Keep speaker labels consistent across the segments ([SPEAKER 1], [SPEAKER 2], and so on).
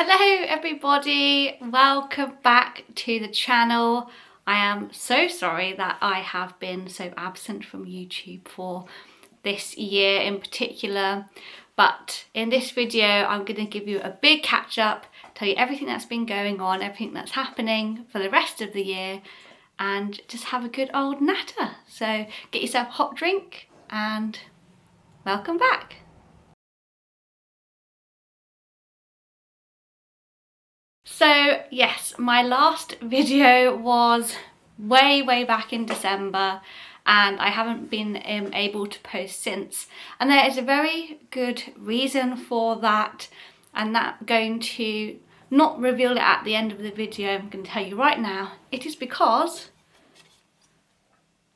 [SPEAKER 1] Hello everybody, welcome back to the channel. I am so sorry that I have been so absent from YouTube for this year in particular, but in this video I'm going to give you a big catch up, tell you everything that's been going on, everything that's happening for the rest of the year, and just have a good old natter. So get yourself a hot drink and welcome back. So yes, my last video was way back in December and I haven't been able to post since, and there is a very good reason for that, and that's going to not reveal it at the end of the video. I'm going to tell you right now. It is because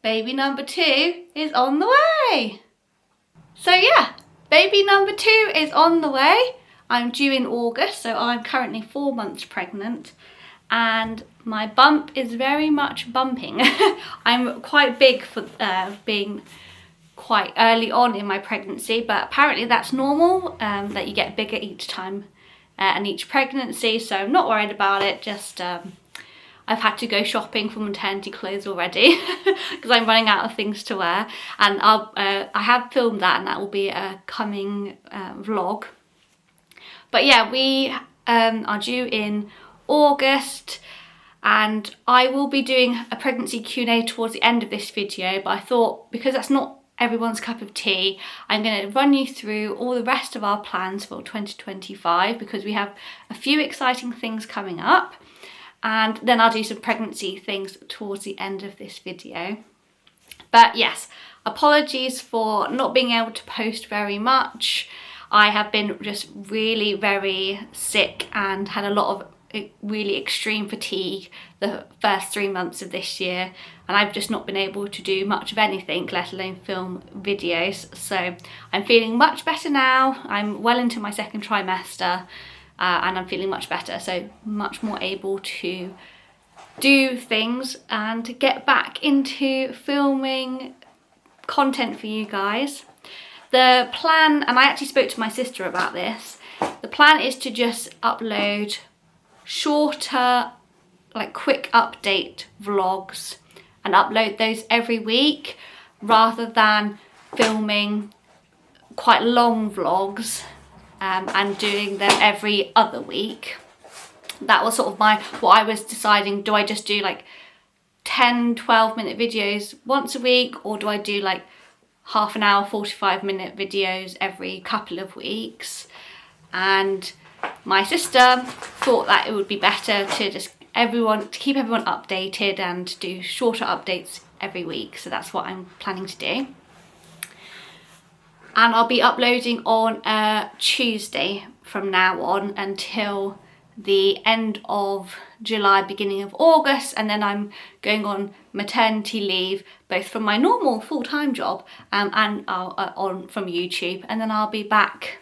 [SPEAKER 1] baby number 2 is on the way. So yeah, baby number 2 is on the way. I'm due in August, so I'm currently 4 months pregnant and my bump is very much bumping. I'm quite big for being quite early on in my pregnancy, but apparently that's normal, that you get bigger each time and each pregnancy, so I'm not worried about it. Just I've had to go shopping for maternity clothes already because I'm running out of things to wear, and I have filmed that and that will be a coming vlog. But yeah, we are due in August and I will be doing a pregnancy Q&A towards the end of this video, but I thought because that's not everyone's cup of tea, I'm going to run you through all the rest of our plans for 2025 because we have a few exciting things coming up, and then I'll do some pregnancy things towards the end of this video. But yes, apologies for not being able to post very much. I have been just really very sick and had a lot of really extreme fatigue the first 3 months of this year, and I've just not been able to do much of anything, let alone film videos. So I'm feeling much better now. I'm well into my second trimester and I'm feeling much better, so much more able to do things and to get back into filming content for you guys. The plan, and I actually spoke to my sister about this, the plan is to just upload shorter, like quick update vlogs and upload those every week rather than filming quite long vlogs and doing them every other week. That was sort of what I was deciding. Do I just do like 10-12 minute videos once a week, or do I do like half an hour 45-minute videos every couple of weeks? And my sister thought that it would be better to just keep everyone updated and do shorter updates every week, so that's what I'm planning to do. And I'll be uploading on a Tuesday from now on until the end of July, beginning of August, and then I'm going on maternity leave, both from my normal full-time job and on from YouTube, and then I'll be back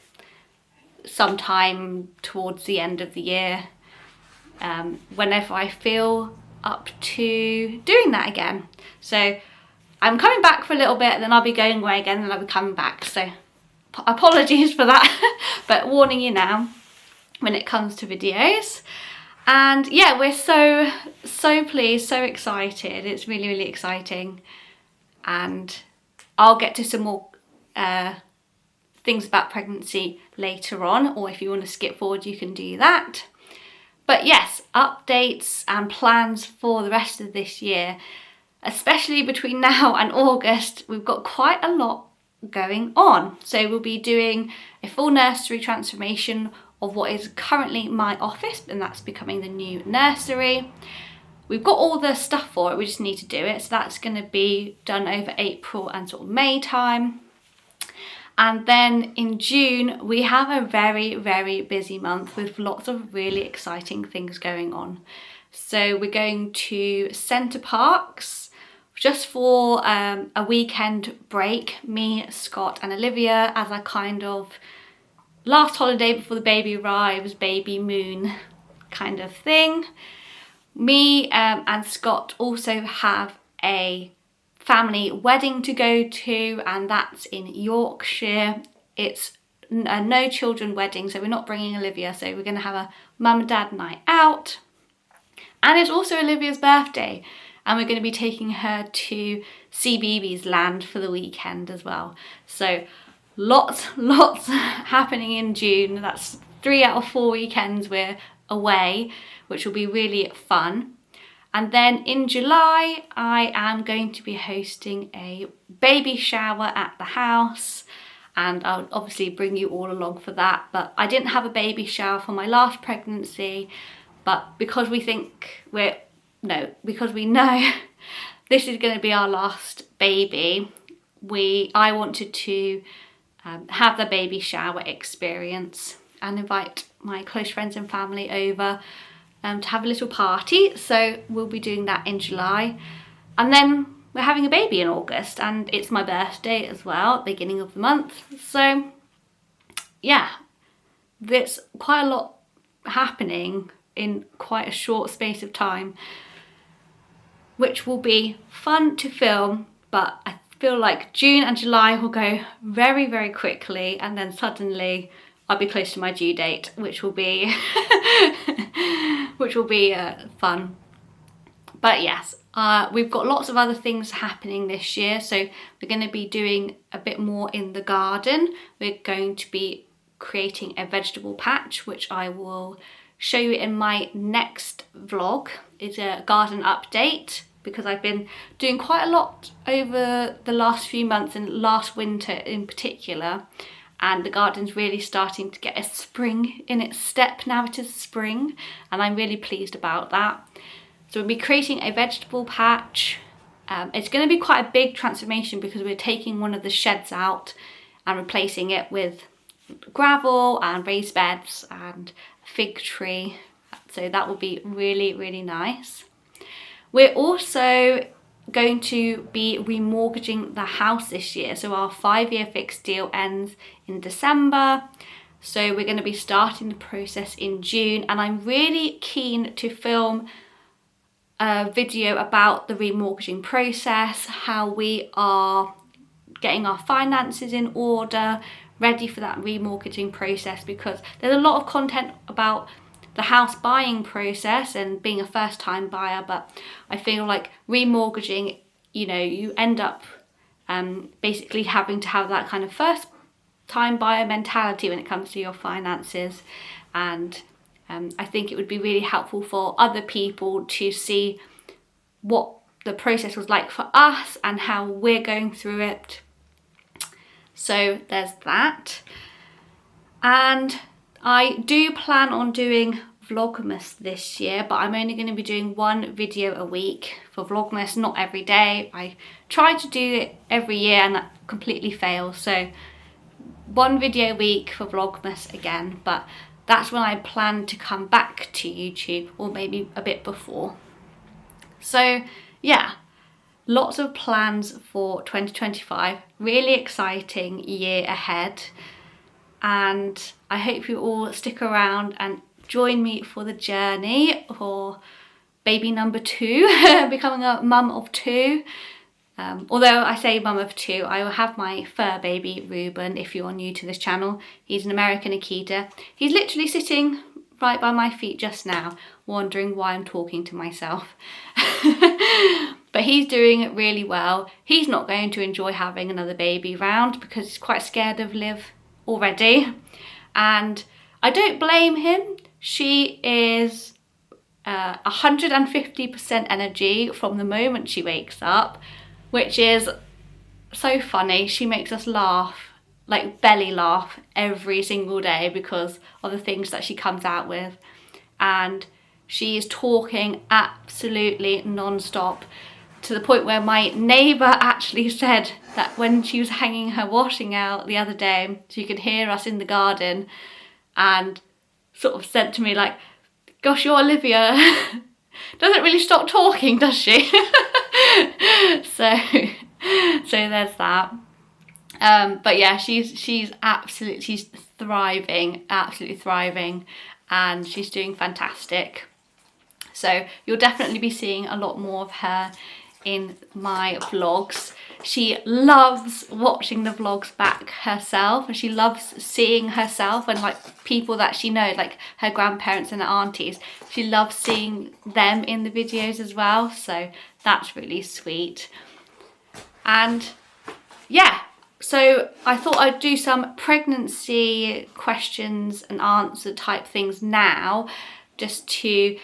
[SPEAKER 1] sometime towards the end of the year, whenever I feel up to doing that again. So I'm coming back for a little bit, then I'll be going away again, and I'll be coming back, so apologies for that. But warning you now when it comes to videos. And yeah, we're so pleased, so excited. It's really exciting, and I'll get to some more things about pregnancy later on, or if you want to skip forward you can do that. But yes, updates and plans for the rest of this year, especially between now and August. We've got quite a lot going on. So we'll be doing a full nursery transformation of what is currently my office, and that's becoming the new nursery. We've got all the stuff for it, we just need to do it, so that's going to be done over April and sort of May time. And then in June we have a very busy month with lots of really exciting things going on. So we're going to Center Parcs just for a weekend break, me, Scott and Olivia, as a kind of last holiday before the baby arrives, baby moon kind of thing. Me and Scott also have a family wedding to go to, and that's in Yorkshire. It's no children wedding, so we're not bringing Olivia, so we're going to have a mum and dad night out. And it's also Olivia's birthday, and we're going to be taking her to CBeebies Land for the weekend as well. So lots happening in June. That's 3 out of 4 weekends we're away, which will be really fun. And then in July, I am going to be hosting a baby shower at the house, and I'll obviously bring you all along for that. But I didn't have a baby shower for my last pregnancy, but because we know this is going to be our last baby, I wanted to have the baby shower experience and invite my close friends and family over to have a little party. So we'll be doing that in July, and then we're having a baby in August, and it's my birthday as well, beginning of the month. So yeah, there's quite a lot happening in quite a short space of time, which will be fun to film. But I feel like June and July will go very quickly, and then suddenly I'll be close to my due date, which will be fun. But yes, we've got lots of other things happening this year. So we're going to be doing a bit more in the garden. We're going to be creating a vegetable patch, which I will show you in my next vlog. It's a garden update, because I've been doing quite a lot over the last few months and last winter in particular. And the garden's really starting to get a spring in its step now. It is spring, and I'm really pleased about that. So we'll be creating a vegetable patch. It's going to be quite a big transformation, because we're taking one of the sheds out and replacing it with gravel and raised beds and a fig tree. So that will be really nice. We're also going to be remortgaging the house this year. So our 5-year fixed deal ends in December. So we're going to be starting the process in June, and I'm really keen to film a video about the remortgaging process, how we are getting our finances in order, ready for that remortgaging process, because there's a lot of content about the house buying process and being a first-time buyer, but I feel like remortgaging, you end up basically having to have that kind of first-time buyer mentality when it comes to your finances. And I think it would be really helpful for other people to see what the process was like for us and how we're going through it. So there's that. And I do plan on doing Vlogmas this year, but I'm only going to be doing 1 video a week for Vlogmas, not every day. I try to do it every year and that completely fails. So 1 video a week for Vlogmas again, but that's when I plan to come back to YouTube, or maybe a bit before. So yeah, lots of plans for 2025. Really exciting year ahead. And I hope you all stick around and join me for the journey for baby number 2, becoming a mum of 2. Although I say mum of 2, I will have my fur baby Reuben. If you're new to this channel, he's an American Akita. He's literally sitting right by my feet just now, wondering why I'm talking to myself. But he's doing really well. He's not going to enjoy having another baby round because he's quite scared of Liv already, and I don't blame him. She is 150% energy from the moment she wakes up, which is so funny. She makes us laugh, like belly laugh, every single day because of the things that she comes out with, and she is talking absolutely non-stop, to the point where my neighbour actually said that when she was hanging her washing out the other day, she could hear us in the garden and sort of said to me like, gosh, your Olivia doesn't really stop talking, does she? so there's that. But yeah, she's thriving, absolutely thriving, and she's doing fantastic. So you'll definitely be seeing a lot more of her in my vlogs. She loves watching the vlogs back herself, and she loves seeing herself and like people that she knows, like her grandparents and her aunties. She loves seeing them in the videos as well, so that's really sweet. And yeah, so I thought I'd do some pregnancy questions and answer type things now, just to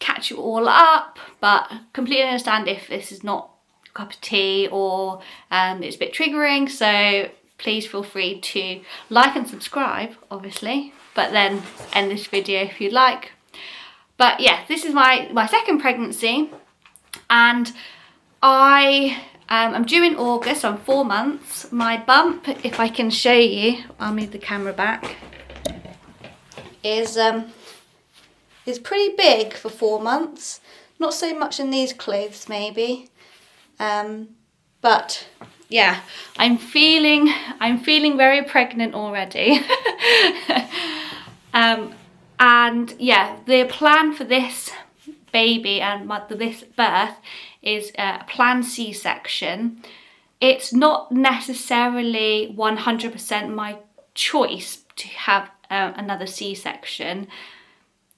[SPEAKER 1] catch you all up, but completely understand if this is not a cup of tea or it's a bit triggering, so please feel free to like and subscribe, obviously, but then end this video if you'd like. But yeah, this is my second pregnancy, and I'm due in August. I'm 4 months. My bump, if I can show you, I'll move the camera back, is pretty big for 4 months. Not so much in these clothes maybe, but yeah, I'm feeling very pregnant already. And yeah, the plan for this baby and this birth is a planned C-section. It's not necessarily 100% my choice to have another C-section,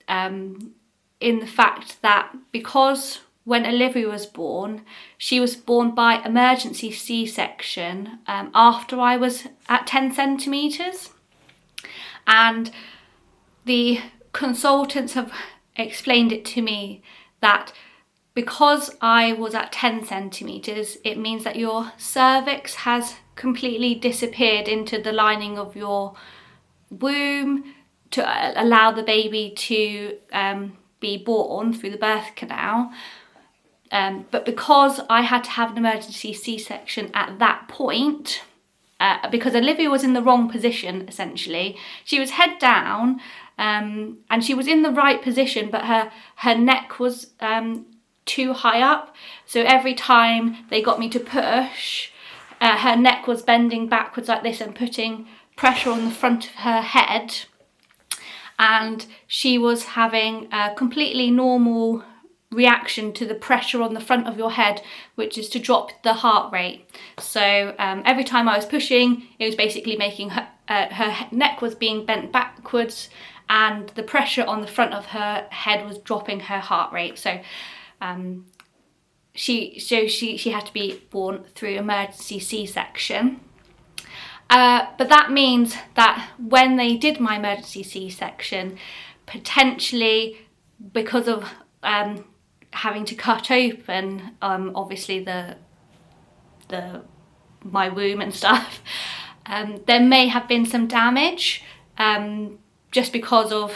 [SPEAKER 1] in the fact that because when Olivia was born, she was born by emergency C-section after I was at 10 centimetres, and the consultants have explained it to me that because I was at 10 centimetres, it means that your cervix has completely disappeared into the lining of your womb to allow the baby to be born through the birth canal. But because I had to have an emergency C-section at that point, because Olivia was in the wrong position, essentially. She was head down, and she was in the right position, but her neck was too high up. So every time they got me to push, her neck was bending backwards like this and putting pressure on the front of her head. And she was having a completely normal reaction to the pressure on the front of your head, which is to drop the heart rate. So every time I was pushing, it was basically making her neck was being bent backwards, and the pressure on the front of her head was dropping her heart rate. So she had to be born through emergency C-section. But that means that when they did my emergency C-section, potentially because of having to cut open obviously my womb and stuff, there may have been some damage just because of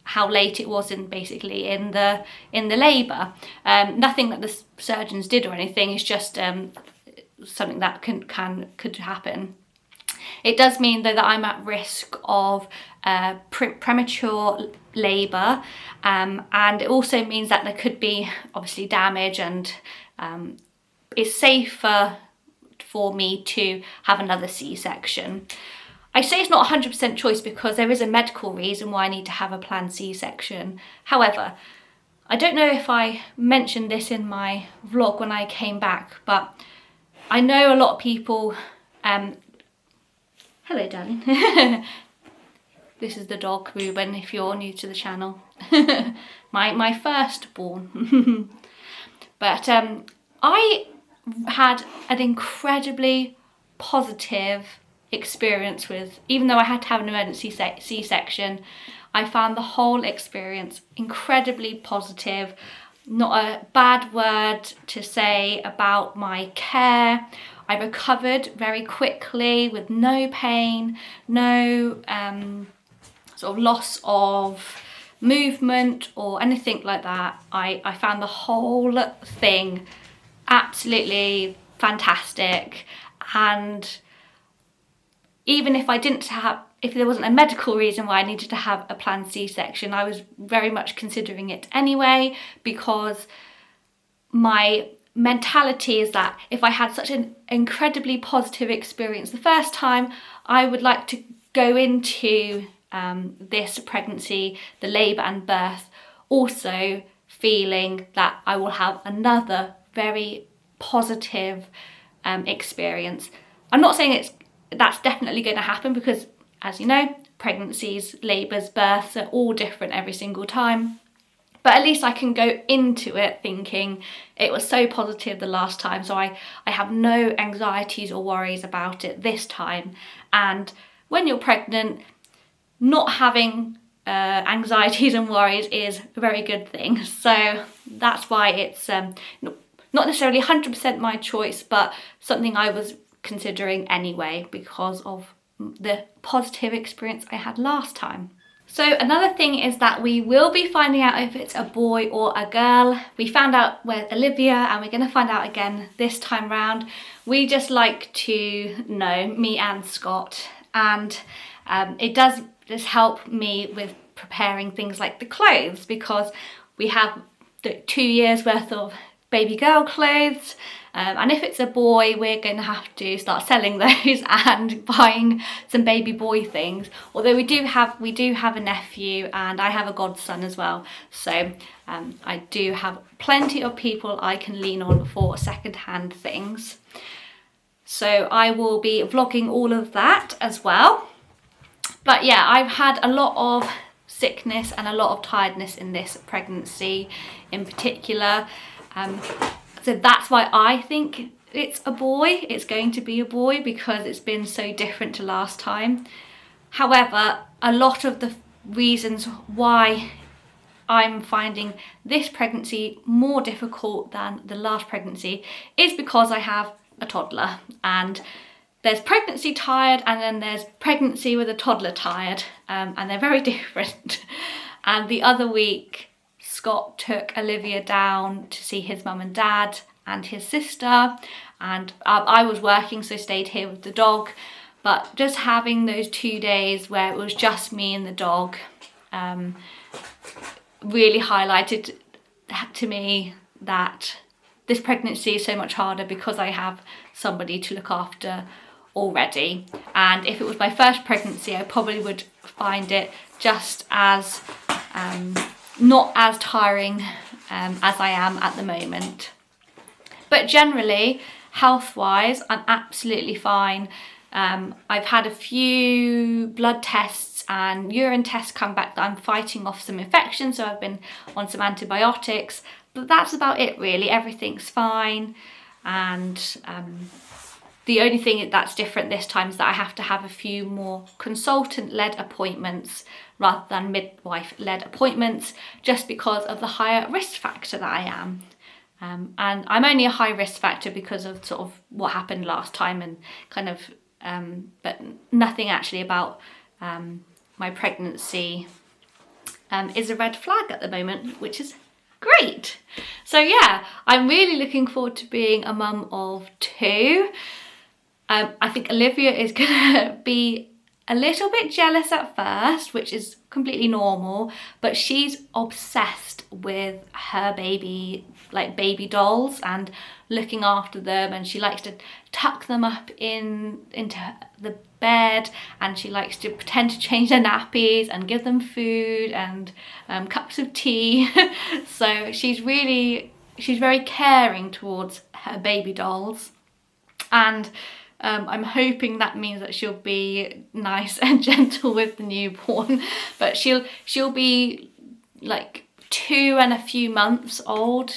[SPEAKER 1] how late it was in the labour. Nothing that the surgeons did or anything, it's just something that could happen. It does mean though that I'm at risk of premature labour, and it also means that there could be obviously damage, and it's safer for me to have another C-section. I say it's not 100% choice because there is a medical reason why I need to have a planned C-section. However, I don't know if I mentioned this in my vlog when I came back, but I know a lot of people... Hello, darling. This is the dog, Ruben, if you're new to the channel. my firstborn. But I had an incredibly positive experience with, even though I had to have an emergency C-section, I found the whole experience incredibly positive. Not a bad word to say about my care. I recovered very quickly with no pain, no sort of loss of movement or anything like that. I found the whole thing absolutely fantastic, and even if if there wasn't a medical reason why I needed to have a planned C-section, I was very much considering it anyway, because my mentality is that if I had such an incredibly positive experience the first time, I would like to go into this pregnancy, the labour and birth, also feeling that I will have another very positive experience. I'm not saying that's definitely going to happen, because as you know, pregnancies, labours, births are all different every single time. But at least I can go into it thinking it was so positive the last time, so I have no anxieties or worries about it this time. And when you're pregnant, not having anxieties and worries is a very good thing. So that's why it's not necessarily 100% my choice, but something I was considering anyway because of the positive experience I had last time. So another thing is that we will be finding out if it's a boy or a girl. We found out with Olivia, and we're going to find out again this time round. We just like to know, me and Scott, and it does just help me with preparing things like the clothes, because we have the 2 years worth of baby girl clothes, and if it's a boy, we're going to have to start selling those and buying some baby boy things. Although we do have a nephew, and I have a godson as well, so I do have plenty of people I can lean on for second-hand things. So I will be vlogging all of that as well. But yeah, I've had a lot of sickness and a lot of tiredness in this pregnancy in particular. So that's why I think it's a boy. It's going to be a boy because it's been so different to last time. However, a lot of the reasons why I'm finding this pregnancy more difficult than the last pregnancy is because I have a toddler, and there's pregnancy tired and then there's pregnancy with a toddler tired, and they're very different. And the other week, Scott took Olivia down to see his mum and dad and his sister, and I was working, so stayed here with the dog. But just having those 2 days where it was just me and the dog really highlighted to me that this pregnancy is so much harder because I have somebody to look after already. And if it was my first pregnancy, I probably would find it just as not as tiring as I am at the moment. But generally, health-wise, I'm absolutely fine. I've had a few blood tests and urine tests come back that I'm fighting off some infections, so I've been on some antibiotics, but that's about it really. Everything's fine, and the only thing that's different this time is that I have to have a few more consultant-led appointments rather than midwife-led appointments, just because of the higher risk factor that I am. And I'm only a high risk factor because of sort of what happened last time, and kind of, but nothing actually about my pregnancy is a red flag at the moment, which is great. So yeah, I'm really looking forward to being a mum of 2. I think Olivia is gonna be a little bit jealous at first, which is completely normal, but she's obsessed with her baby, like baby dolls, and looking after them, and she likes to tuck them up into the bed, and she likes to pretend to change their nappies and give them food and cups of tea. So she's very caring towards her baby dolls, and I'm hoping that means that she'll be nice and gentle with the newborn, but she'll be like 2 and a few months old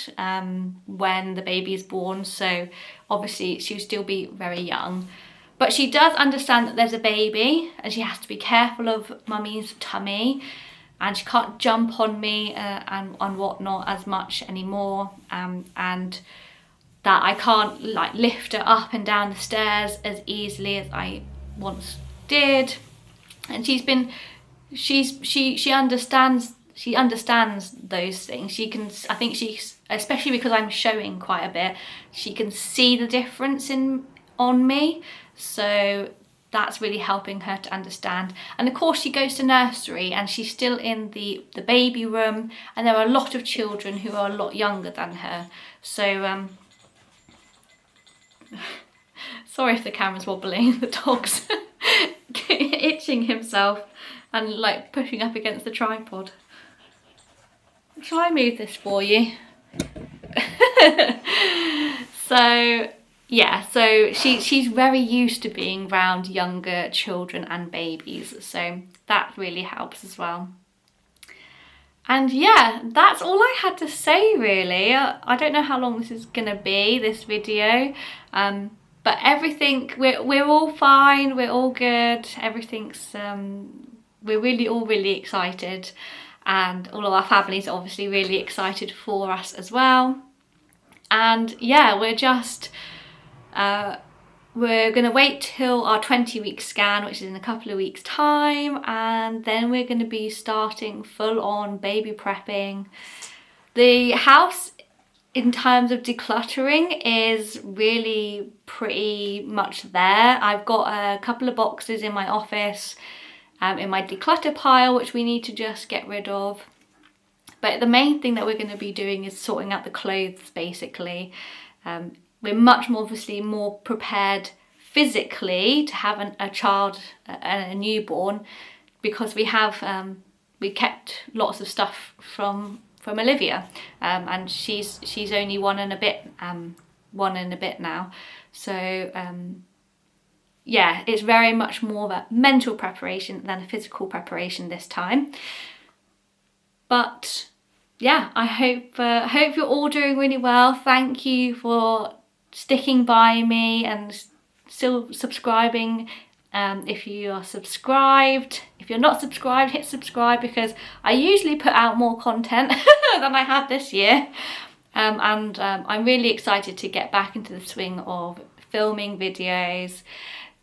[SPEAKER 1] when the baby is born, so obviously she'll still be very young. But she does understand that there's a baby, and she has to be careful of mummy's tummy, and she can't jump on me and whatnot as much anymore, and that I can't like lift her up and down the stairs as easily as I once did. And she understands those things. I think she's, especially because I'm showing quite a bit, she can see the difference on me, so that's really helping her to understand. And of course she goes to nursery, and she's still in the baby room, and there are a lot of children who are a lot younger than her, so sorry if the camera's wobbling, the dog's itching himself and like pushing up against the tripod. Shall I move this for you? So yeah, so she's very used to being around younger children and babies, so that really helps as well. And yeah, that's all I had to say really. I don't know how long this is gonna be, this video, but everything, we're all fine, we're all good, everything's, we're all really excited, and all of our families are obviously really excited for us as well. And yeah, we're going to wait till our 20-week scan, which is in a couple of weeks' time, and then we're going to be starting full-on baby prepping. The house, in terms of decluttering, is really pretty much there. I've got a couple of boxes in my office, in my declutter pile, which we need to just get rid of. But the main thing that we're going to be doing is sorting out the clothes, basically. We're much more, obviously, more prepared physically to have a child, a newborn, because we kept lots of stuff from Olivia, and she's only one and a bit now. So yeah, it's very much more of a mental preparation than a physical preparation this time. But yeah, I hope you're all doing really well. Thank you for sticking by me and still subscribing. If you are subscribed, if you're not subscribed, hit subscribe, because I usually put out more content than I have this year. I'm really excited to get back into the swing of filming videos,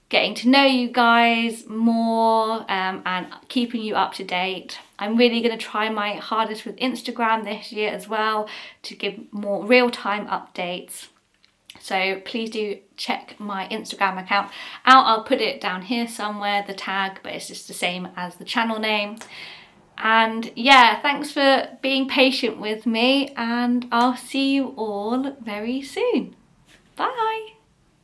[SPEAKER 1] getting to know you guys more, and keeping you up to date. I'm really going to try my hardest with Instagram this year as well to give more real-time updates. So please do check my Instagram account out. I'll put it down here somewhere, the tag, but it's just the same as the channel name. And yeah, thanks for being patient with me, and I'll see you all very soon. Bye.